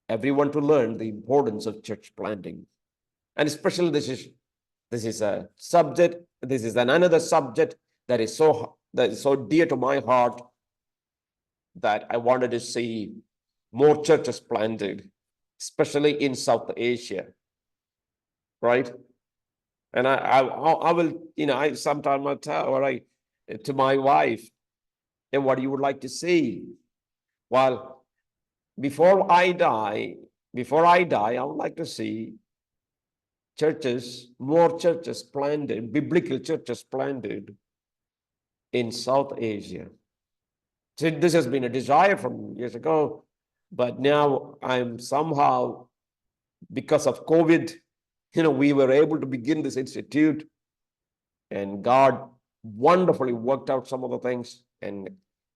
everyone to learn the importance of church planting. And especially this is a subject, this is another subject that is so dear to my heart, that I wanted to see more churches planted, especially in South Asia, right? And I will, I sometimes I tell, all right, to my wife, and what you would like to see. Well, before I die, I would like to see more churches planted, biblical churches planted in South Asia. So this has been a desire from years ago, but now I'm somehow, because of COVID, we were able to begin this institute, and God wonderfully worked out some of the things, and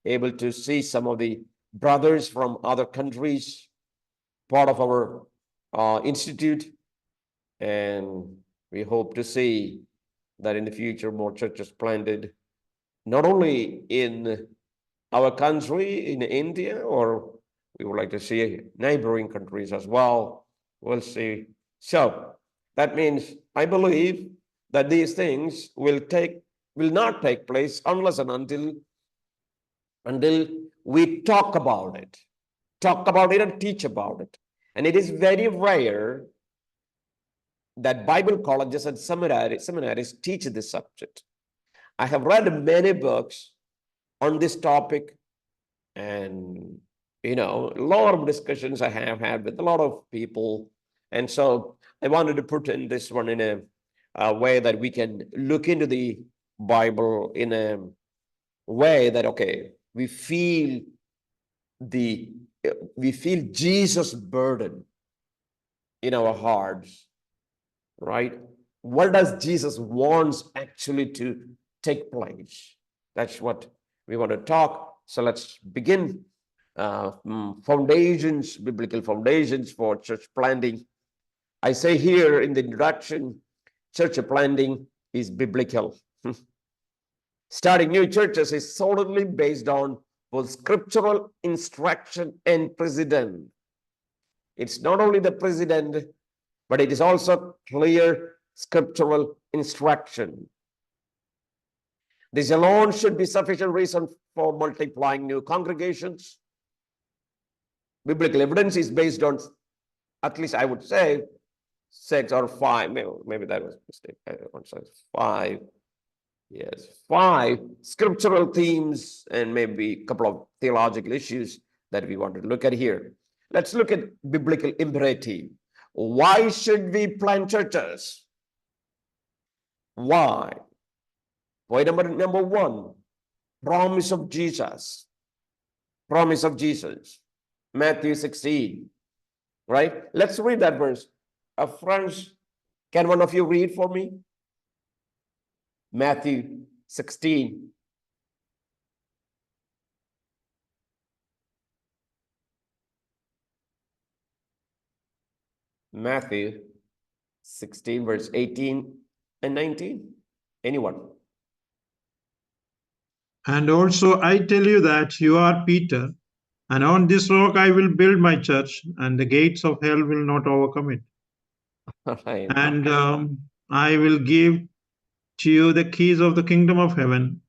able to see some of the brothers from other countries part of our institute, and we hope to see that in the future more churches planted, not only in our country, in India, or we would like to see neighboring countries as well. We'll see. So that means I believe that these things will not take place unless and until we talk about it and teach about it. And it is very rare that Bible colleges and seminaries teach this subject. I have read many books on this topic, and a lot of discussions I have had with a lot of people. And so I wanted to put in this one in a way that we can look into the Bible in a way that, okay, we feel Jesus' burden in our hearts, right? What does Jesus wants actually to take place? That's what we want to talk. So let's begin. Biblical foundations for church planting. I say here in the introduction, church planting is biblical. Starting new churches is solidly based on both scriptural instruction and precedent. It's not only the precedent, but it is also clear scriptural instruction. This alone should be sufficient reason for multiplying new congregations. Biblical evidence is based on, at least I would say, 6 or 5, maybe that was a mistake. I want to say 5. Yes, 5 scriptural themes and maybe a couple of theological issues that we want to look at here. Let's look at biblical imperative. Why should we plant churches? Why? Point number 1, promise of Jesus. Promise of Jesus. Matthew 16, right? Let's read that verse. Friends, can one of you read for me? Matthew 16. Matthew 16, verse 18 and 19. Anyone? And also I tell you that you are Peter, and on this rock I will build my church, and the gates of hell will not overcome it. Right. And I will give to you the keys of the kingdom of heaven,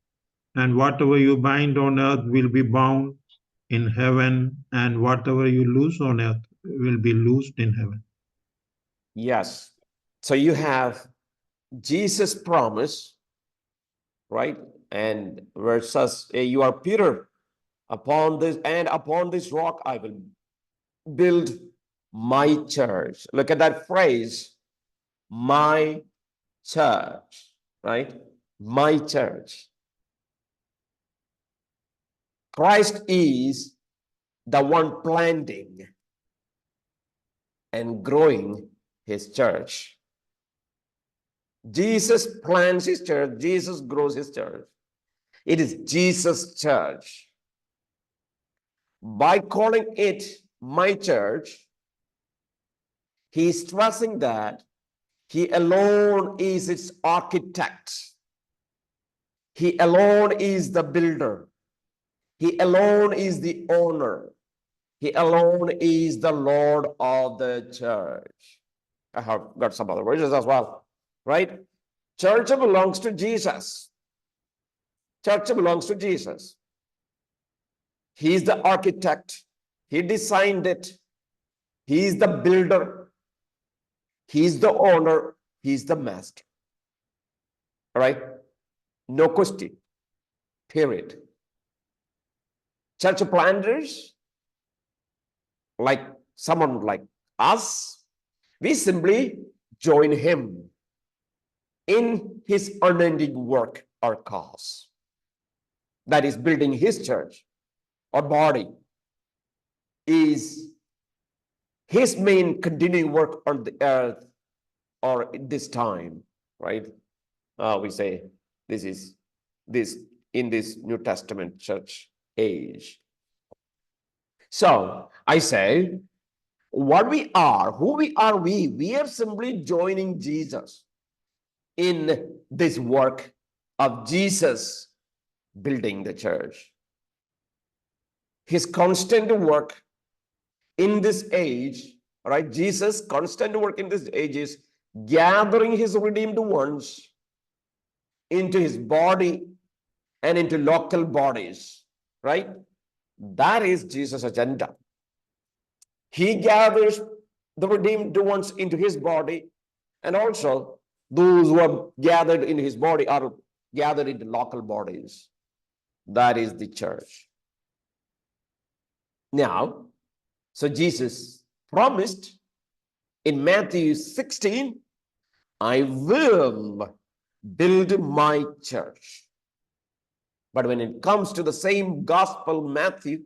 and whatever you bind on earth will be bound in heaven, and whatever you loose on earth will be loosed in heaven. Yes. So you have Jesus' promise, right? And versus you are Peter, upon this rock I will build my church. Look at that phrase, my church, right? My church. Christ is the one planting and growing his church. Jesus plants his church, Jesus grows his church. It is Jesus' church. By calling it my church, he is stressing that he alone is its architect. He alone is the builder. He alone is the owner. He alone is the Lord of the church. I have got some other verses as well, right? Church belongs to Jesus. Church belongs to Jesus. He is the architect. He designed it. He is the builder. He is the owner. He is the master. All right? No question. Period. Church planters, like someone like us, we simply join him in his unending work or cause. That is building his church or body is his main continuing work on the earth or this time, right? We say this is this in this New Testament church age. So I say, what we are, who we are, we are simply joining Jesus in this work of Jesus building the church. His constant work in this age, right? Jesus' constant work in this age is gathering his redeemed ones into his body and into local bodies, right? That is Jesus' agenda. He gathers the redeemed ones into his body, and also those who are gathered in his body are gathered into local bodies. That is the church. Now, so Jesus promised in Matthew 16, I will build my church. But when it comes to the same gospel, Matthew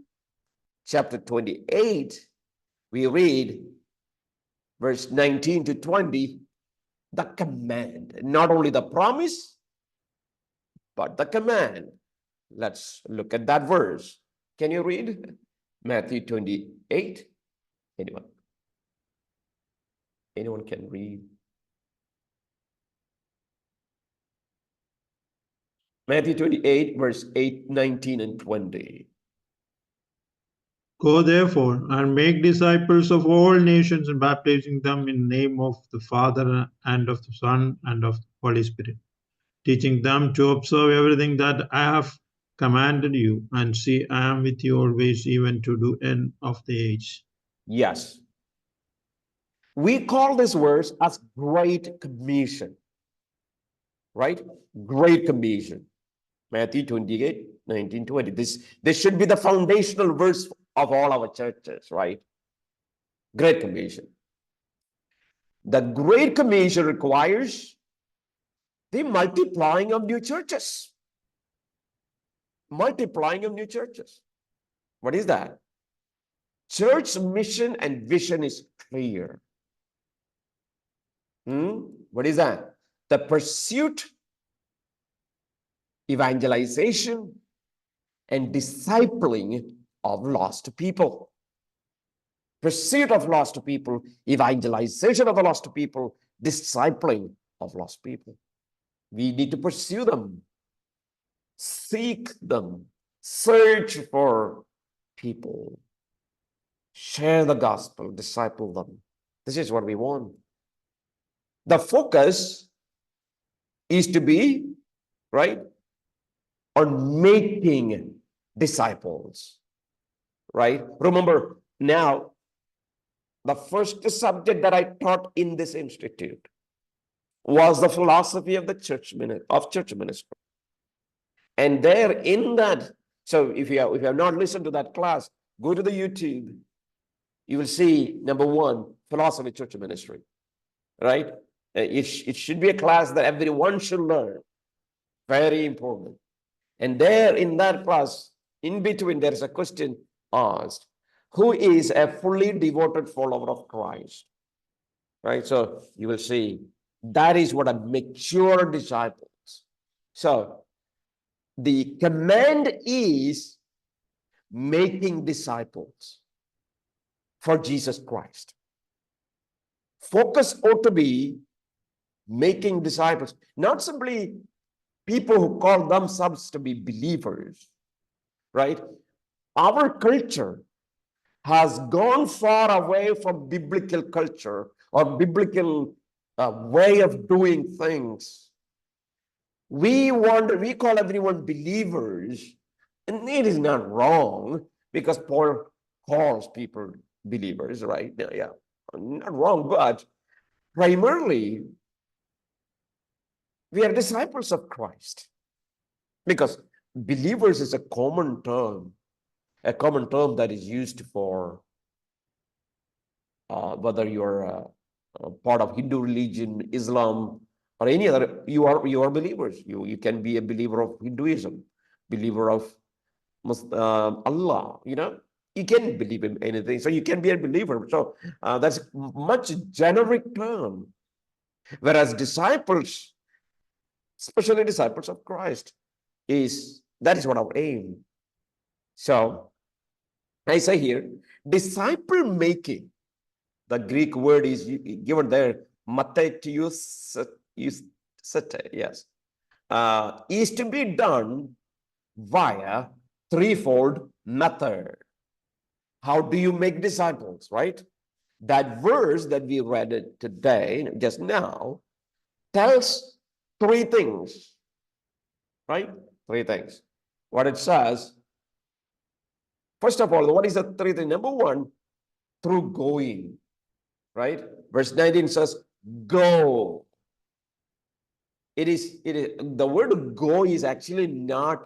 chapter 28, we read verse 19 to 20, the command, not only the promise, but the command. Let's look at that verse. Can you read Matthew 28? Anyone? Anyone can read? Matthew 28, verse 8, 19, and 20. Go therefore and make disciples of all nations and baptizing them in the name of the Father and of the Son and of the Holy Spirit, teaching them to observe everything that I have commanded you. And see, I am with you always, even to the end of the age. Yes. We call this verse as Great Commission, right? Great Commission. Matthew 28, 19, 20. This should be the foundational verse of all our churches, right? Great Commission. The Great Commission requires the multiplying of new churches. Multiplying of new churches. What is that? Church mission and vision is clear. What is that? The pursuit, evangelization, and discipling of lost people. Pursuit of lost people, evangelization of the lost people, discipling of lost people. We need to pursue them, seek them, search for people, share the gospel, disciple them. This is what we want. The focus is to be, right, on making disciples, right? Remember, now, the first subject that I taught in this institute was the philosophy of the church ministry. And there in that, so if you have not listened to that class, go to the YouTube. You will see, number one, philosophy of church ministry, right? It should be a class that everyone should learn. Very important. And there in that class, in between, there is a question asked. Who is a fully devoted follower of Christ? Right? So you will see that is what a mature disciples. So the command is making disciples for Jesus Christ. Focus ought to be making disciples, not simply people who call themselves to be believers, right? Our culture has gone far away from biblical culture or biblical way of doing things. We call everyone believers, and it is not wrong because Paul calls people believers, right? Yeah, not wrong, but primarily we are disciples of Christ because believers is a common term that is used for whether you're part of Hindu religion, Islam, or any other. You are believers. You can be a believer of Hinduism, believer of Allah. You can believe in anything, so you can be a believer. So that's much generic term. Whereas disciples, especially disciples of Christ, that is what our aim. So I say here, disciple making. The Greek word is given there, matetius, yes, is to be done via threefold method. How do you make disciples, right? That verse that we read today, just now, tells three things, right? Three things. What it says, first of all, what is the three things? Number one, through going, right? Verse 19 says, go. It is the word go is actually not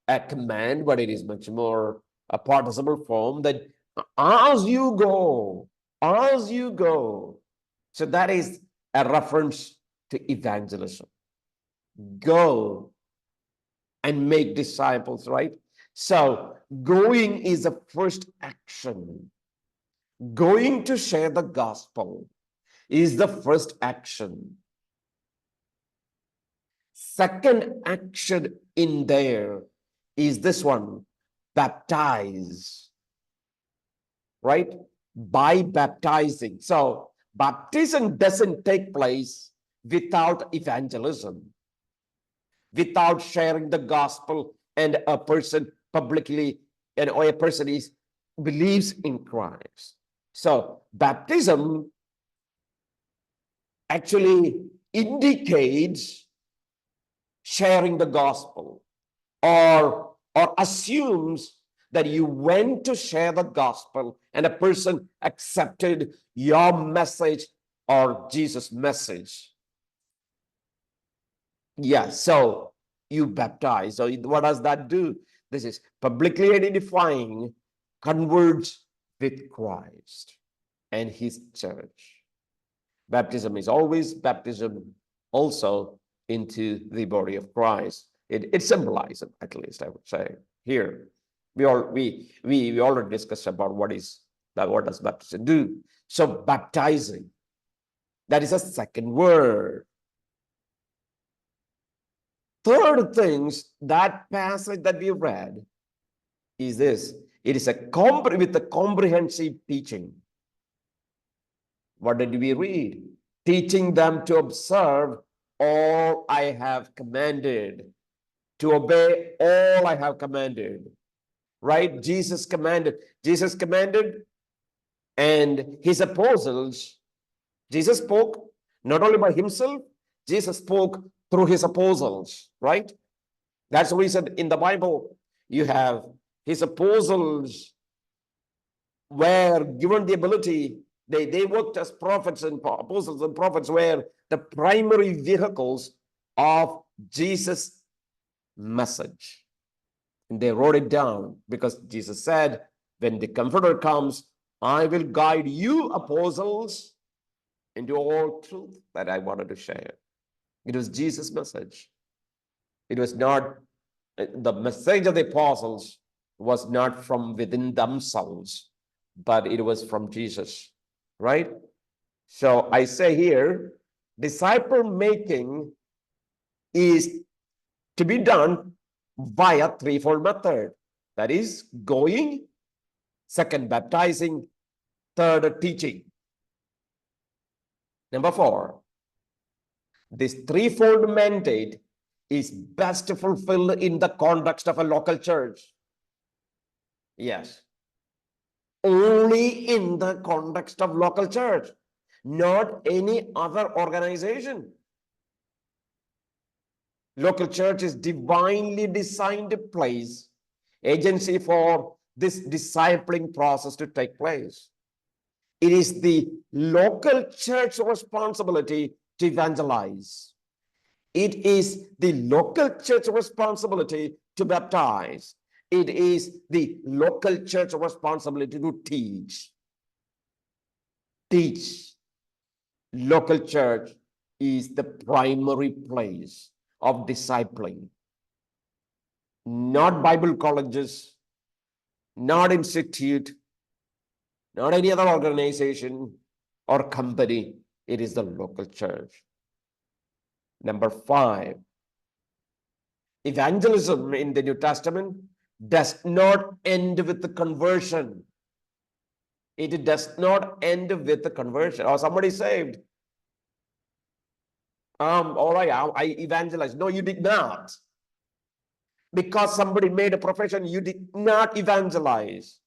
a command, but it is much more a participle form that as you go, as you go. So that is a reference to evangelism. Go and make disciples, right? So going is the first action. Going to share the gospel is the first action. Second action in there is this one, baptize, right? By baptizing. So baptism doesn't take place without evangelism, without sharing the gospel, and a person publicly, or a person believes in Christ. So baptism actually indicates sharing the gospel, or assumes that you went to share the gospel and a person accepted your message or Jesus' message. Yeah, so you baptize. So what does that do? This is publicly identifying converts with Christ and his church. Baptism is always baptism also into the body of Christ. It symbolizes, at least I would say. Here, we already discussed about what does baptism do. So baptizing, that is a second word. Third things, that passage that we read is this. It is with a comprehensive teaching. What did we read? Teaching them to observe all I have commanded, to obey all I have commanded, right? Jesus commanded, and his apostles, Jesus spoke not only by himself, Jesus spoke through his apostles, right? That's the reason in the Bible you have his apostles were given the ability. They worked as prophets, and apostles and prophets were the primary vehicles of Jesus' message. And they wrote it down because Jesus said, when the Comforter comes, I will guide you, apostles, into all truth that I wanted to share. It was Jesus' message. It was not, the message of the apostles was not from within themselves, but it was from Jesus, right? So I say here, disciple making is to be done via threefold method. That is going, second baptizing, third teaching. Number 4, this threefold mandate is best fulfilled in the context of a local church. Yes. only in the context of local church, not any other organization. Local church is divinely designed place, agency for this discipling process to take place. It is the local church responsibility to evangelize. It is the local church responsibility to baptize. It is the local church responsibility to teach. Teach. Local church is the primary place of discipling. Not Bible colleges, not institute, not any other organization or company. It is the local church. Number 5, evangelism in the New Testament does not end with the conversion. It does not end with the conversion. Or somebody saved. All right, I evangelized. No, you did not. Because somebody made a profession, you did not evangelize.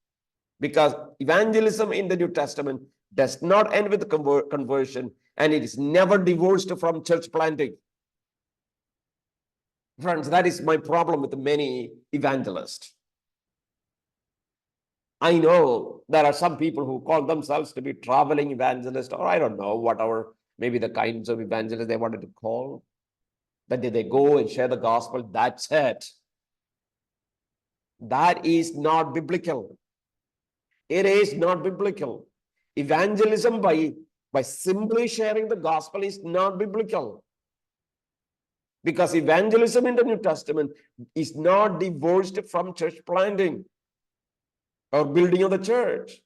Because evangelism in the New Testament does not end with the conversion, and it is never divorced from church planting. Friends, that is my problem with many evangelists. I know there are some people who call themselves to be traveling evangelists, or I don't know, whatever, maybe the kinds of evangelists they wanted to call. But they go and share the gospel, that's it. That is not biblical. It is not biblical. Evangelism by simply sharing the gospel is not biblical. Because evangelism in the New Testament is not divorced from church planting or building of the church.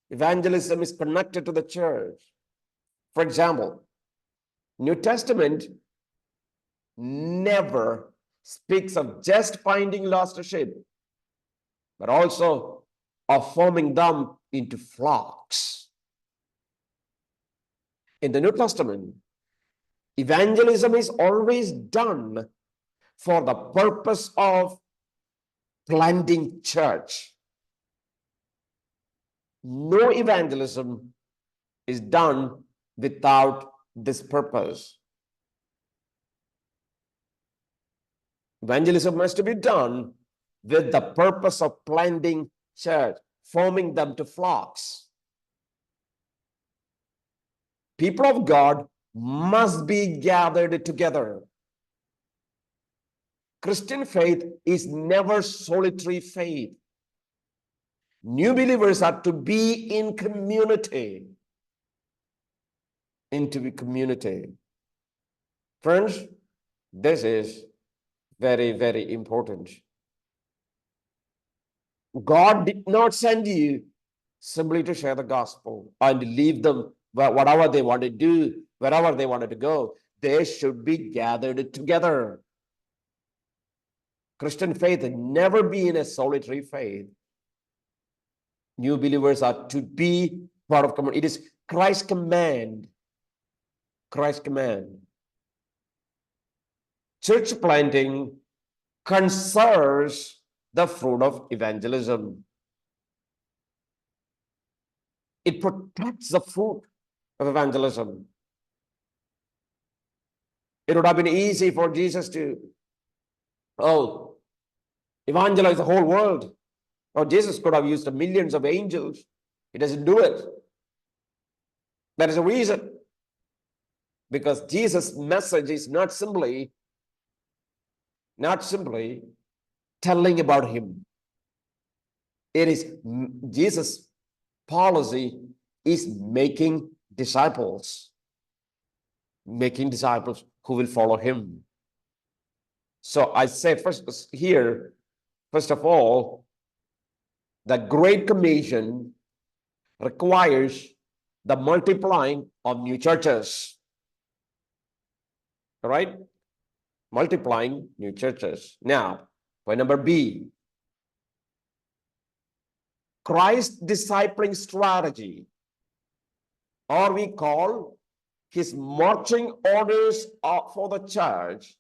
Evangelism is connected to the church. For example, New Testament never speaks of just finding lost sheep, but also of forming them into flocks. In the New Testament, evangelism is always done for the purpose of planting church. No evangelism is done without this purpose. Evangelism must be done with the purpose of planting church, forming them to flocks. People of God must be gathered together. Christian faith is never solitary faith. New believers are to be in community. Into a community. Friends, this is very, very important. God did not send you simply to share the gospel and leave them whatever they want to do, wherever they wanted to go. They should be gathered together. Christian faith never be in a solitary faith. New believers are to be part of community. It is Christ's command. Christ's command. Church planting conserves the fruit of evangelism. It protects the fruit of evangelism. It would have been easy for Jesus to, evangelize the whole world. Or Jesus could have used millions of angels. He doesn't do it. That is a reason. Because Jesus' message is not simply telling about him. It is Jesus' policy is making disciples who will follow him. So I say first of all, the Great Commission requires the multiplying of new churches. All right? Multiplying new churches. Now, point number B. Christ's discipling strategy, or we call his marching orders for the church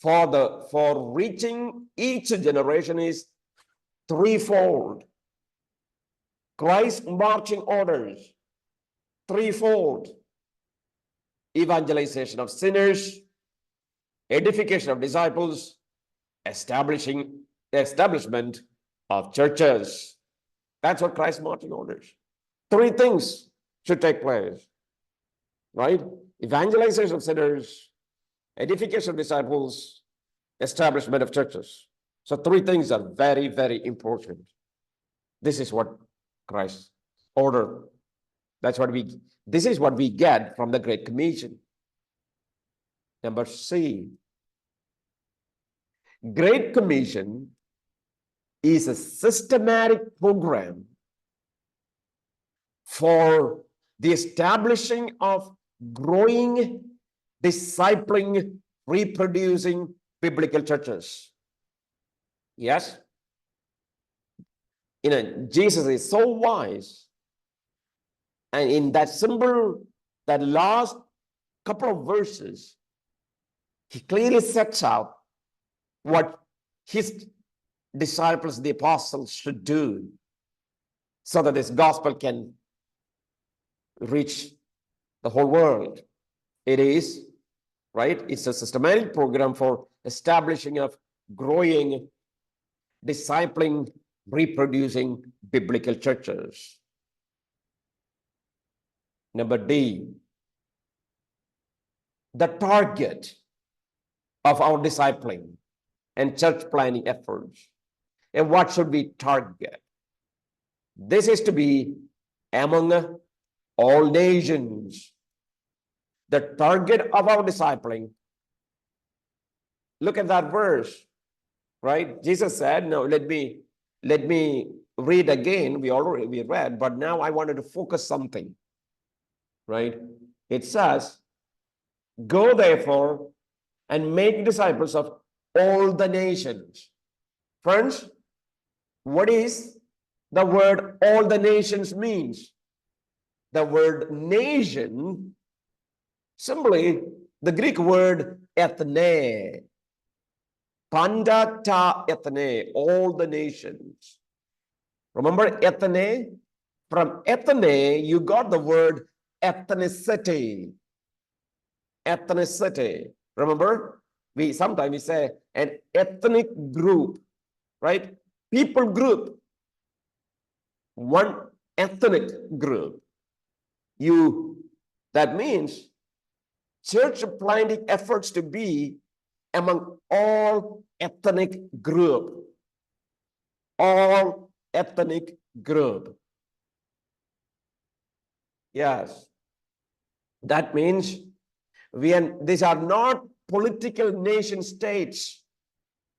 for reaching each generation is threefold. Christ's marching orders, threefold: evangelization of sinners, edification of disciples, establishment of churches. That's what Christ's marching orders. Three things should take place, right? Evangelization of sinners, edification of disciples, establishment of churches. So three things are very, very important. This is what Christ ordered. This is what we get from the Great Commission. Number C, Great Commission is a systematic program for the establishing of growing, discipling, reproducing biblical churches. Yes? Jesus is so wise, and in that last couple of verses, he clearly sets out what his disciples, the apostles, should do so that this gospel can reach the whole world. It is, right? It's a systematic program for establishing of growing, discipling, reproducing biblical churches. Number D, the target of our discipling and church planning efforts. And what should we target? This is to be among all nations. The target of our discipling. Look at that verse, right? Jesus said, no, let me read again. We read, but now I wanted to focus something, right? It says, go therefore and make disciples of all the nations. Friends, what is the word all the nations means? The word nation, simply the Greek word ethne. Pandata ethne, all the nations. Remember ethne? From ethne, you got the word ethnicity. Ethnicity. Remember? Sometimes we say an ethnic group, right? People group. One ethnic group. That means church planting efforts to be among all ethnic group. All ethnic group. Yes. That means these are not political nation states.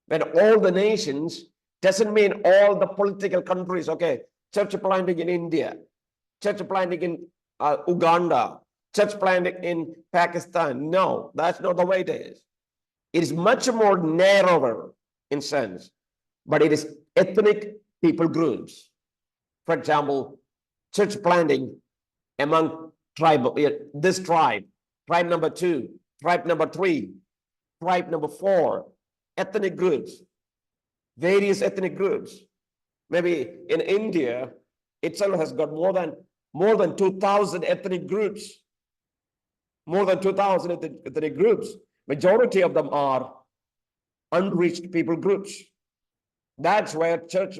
When all the nations doesn't mean all the political countries. Okay, church planting in India, church planting in Uganda, church planting in Pakistan. No, that's not the way it is. It is much more narrower in sense, but it is ethnic people groups. For example, church planting among this tribe number 2, tribe number 3, tribe number 4, ethnic groups, various ethnic groups. Maybe in India itself has got more than 2,000 ethnic groups. More than 2,000 ethnic groups. Majority of them are unreached people groups. That's where church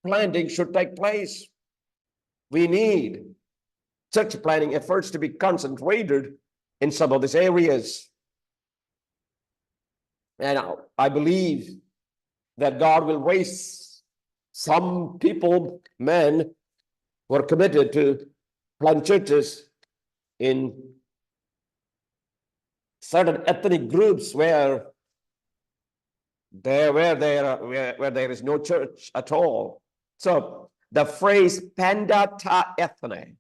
planting should take place. We need church planting efforts to be concentrated in some of these areas. And I believe that God will raise some people, men, who are committed to plant churches in certain ethnic groups where there is no church at all. So the phrase pandata ethne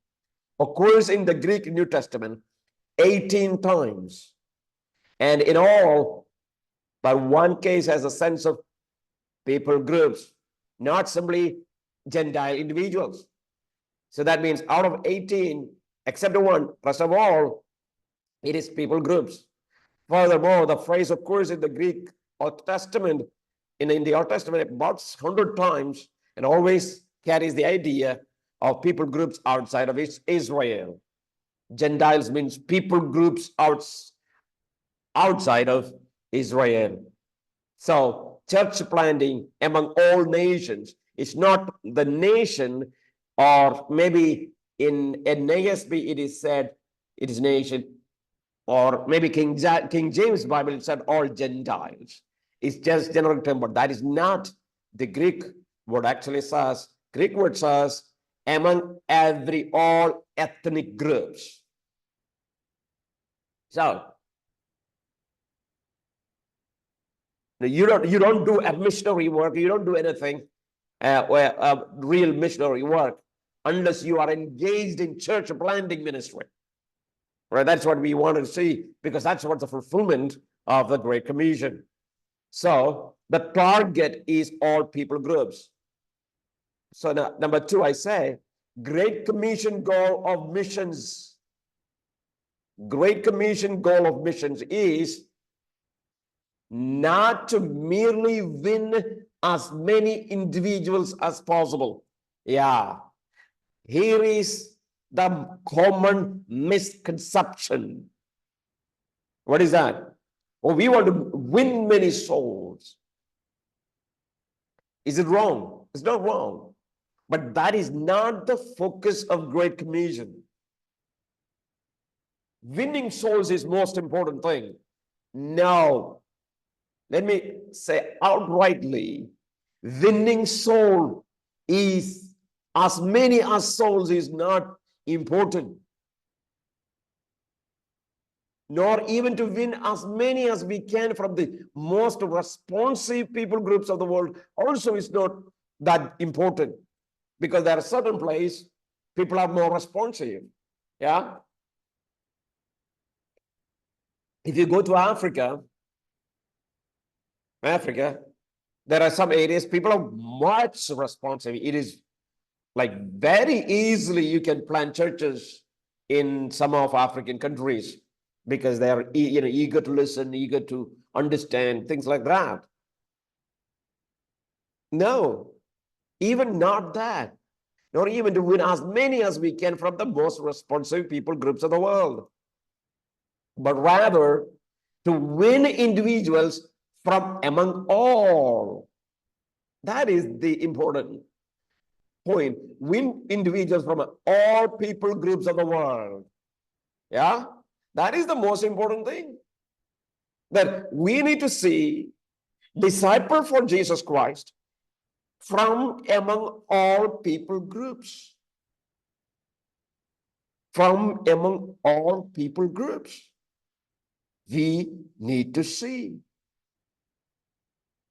occurs in the Greek New Testament 18 times. And in all, but one case has a sense of people groups, not simply Gentile individuals. So that means out of 18, except one, rest of all, it is people groups. Furthermore, the phrase occurs in the Greek Old Testament, in the Old Testament about 100 times, and always carries the idea of people groups outside of Israel. Gentiles means people groups outside of Israel. So church planting among all nations is not the nation, or maybe in NASB it is said it is nation, or maybe King James Bible it said all Gentiles. It's just general term, but that is not the Greek word actually says. Greek word says among all ethnic groups. So you don't do a missionary work, you don't do anything real missionary work unless you are engaged in church planting ministry. Right? That's what we want to see, because that's what the fulfillment of the Great Commission. So the target is all people groups. So now, number 2, I say, Great Commission goal of missions. Great Commission goal of missions is not to merely win as many individuals as possible. Yeah. Here is the common misconception. What is that? Oh, we want to win many souls. Is it wrong? It's not wrong. But that is not the focus of Great Commission. Winning souls is most important thing. No. Let me say outrightly, winning soul is, as many as souls is not important. Nor even to win as many as we can from the most responsive people groups of the world also is not that important, because there are certain places people are more responsive. Yeah. If you go to Africa, there are some areas people are much responsive. It is like very easily you can plant churches in some of African countries because they are eager to listen, eager to understand, things like that. No, even not that, nor even to win as many as we can from the most responsive people groups of the world, but rather to win individuals from among all. That is the important point. Win individuals from all people groups of the world. Yeah, that is the most important thing. That we need to see disciple for Jesus Christ from among all people groups. From among all people groups. We need to see.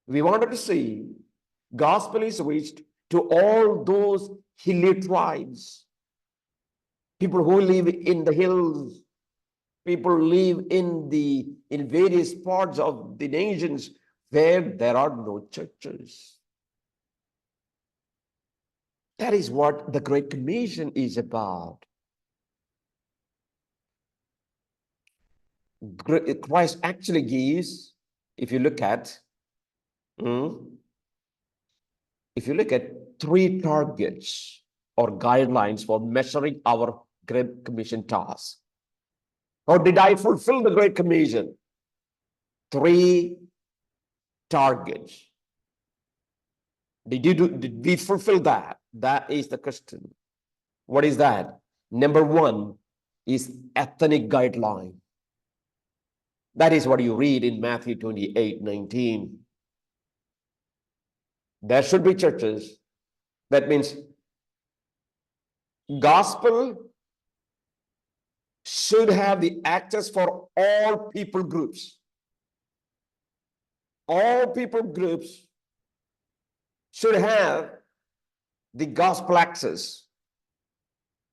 We wanted to see gospel is reached to all those hilly tribes, people who live in the hills, people live in various parts of the nations where there are no churches. That is what the Great Commission is about. Christ actually gives, if you look at 3 targets or guidelines for measuring our Great Commission task. How did I fulfill the Great Commission? 3 targets. Did we fulfill that? That is the question. What is that? Number 1 is ethnic guideline. That is what you read in Matthew 28:19. There should be churches. That means gospel should have the access for all people groups. All people groups should have the gospel access,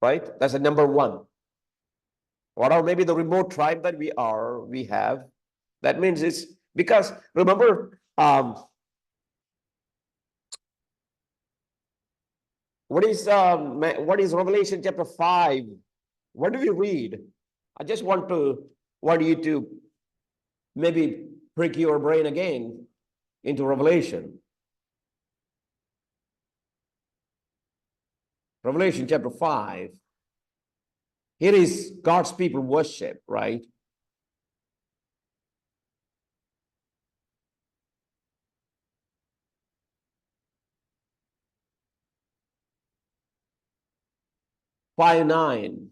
right? That's the number 1. Or maybe the remote tribe that we have. That means it's because, remember, what is Revelation chapter 5? What do we read? I just want you to maybe prick your brain again into Revelation. Revelation chapter 5. Here is God's people worship, right? Five 9.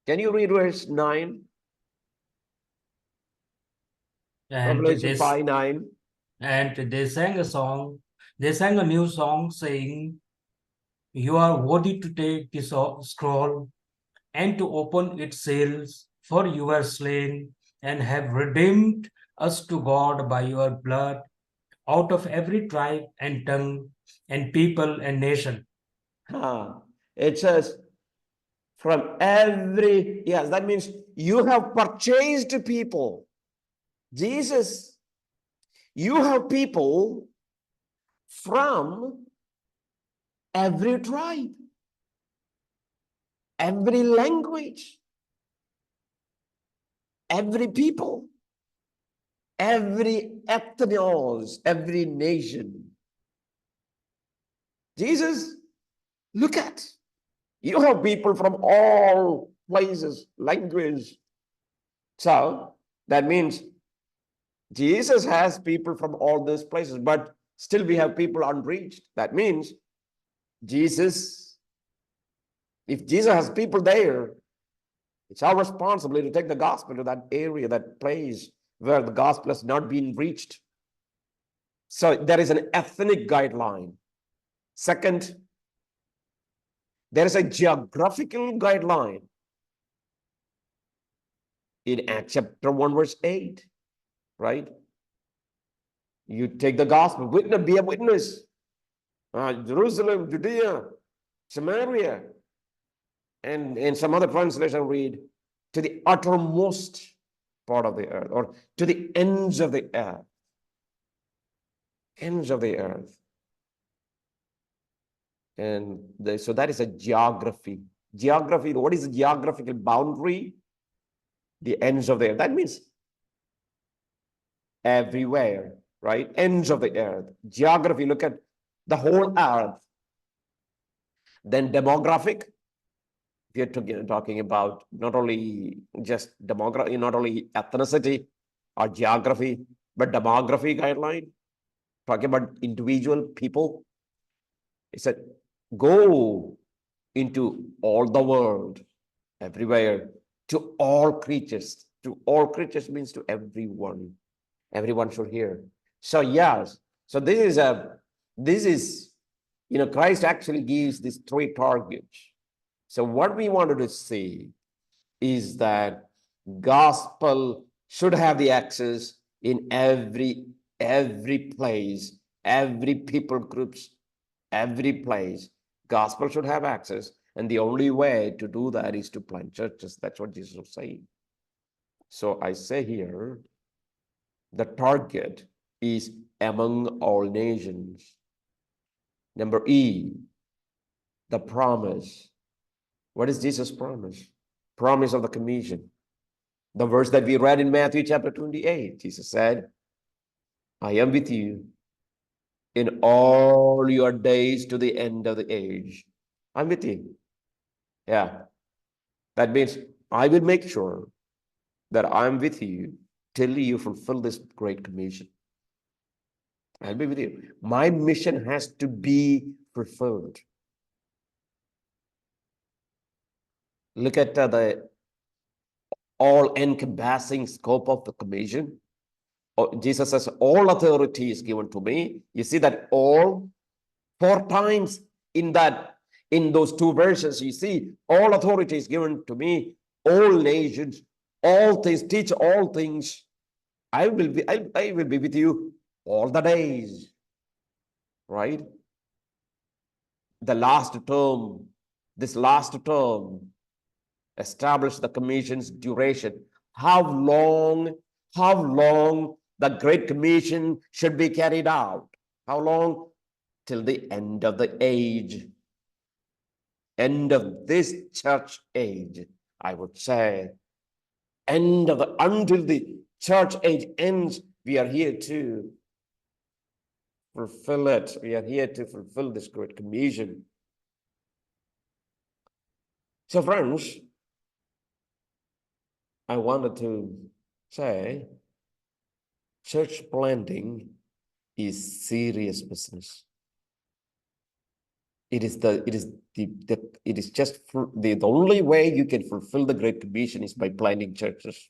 Can you read verse 9? And Revelation this 5 9. and they sang a song. They sang a new song saying, "You are worthy to take this scroll and to open its seals, for you were slain and have redeemed us to God by your blood out of every tribe and tongue and people and nation." It says, from every, yes, that means you have purchased people. Jesus, you have people from every tribe, every language, every people, every ethnos, every nation. Jesus, look at, you have people from all places, language. So that means Jesus has people from all these places, but still we have people unreached. That means Jesus, if Jesus has people there, it's our responsibility to take the gospel to that area, that place where the gospel has not been reached. So there is an ethnic guideline. Second, there is a geographical guideline in Acts chapter 1, verse 8, right? You take the gospel, witness, be a witness. Jerusalem, Judea, Samaria, and in some other translation read, to the uttermost part of the earth, or to the ends of the earth. Ends of the earth. And so that is a geography. Geography, what is the geographical boundary? The ends of the earth. That means everywhere, right? Ends of the earth. Geography, look at the whole earth. Then demographic, we are talking about not only just demography, not only ethnicity or geography, but demography guideline, talking about individual people. It said, go into all the world, everywhere, to all creatures. To all creatures means to everyone. Everyone should hear. So yes, so this is, Christ actually gives these three targets. So what we wanted to see is that gospel should have the access in every place, every people groups, every place. Gospel should have access, and the only way to do that is to plant churches. That's what Jesus was saying. So I say here, the target is among all nations. Number E, the promise. What is Jesus' promise? Promise of the commission. The verse that we read in Matthew chapter 28, Jesus said, I am with you in all your days to the end of the age. I'm with you. Yeah. That means I will make sure that I'm with you till you fulfill this great commission. I'll be with you. My mission has to be fulfilled. Look at the all-encompassing scope of the commission. Jesus says, all authority is given to me. You see that all 4 times in those 2 verses, you see all authority is given to me, all nations, all things, teach all things. I will be with you all the days, right? This last term established the commission's duration. How long the Great Commission should be carried out? How long? Till the end of the age. End of this church age, I would say. Until the church age ends, We are here to fulfill it. We are here to fulfill this great commission. So, friends, I wanted to say church planting is serious business. It is just the only way you can fulfill the Great Commission is by planting churches.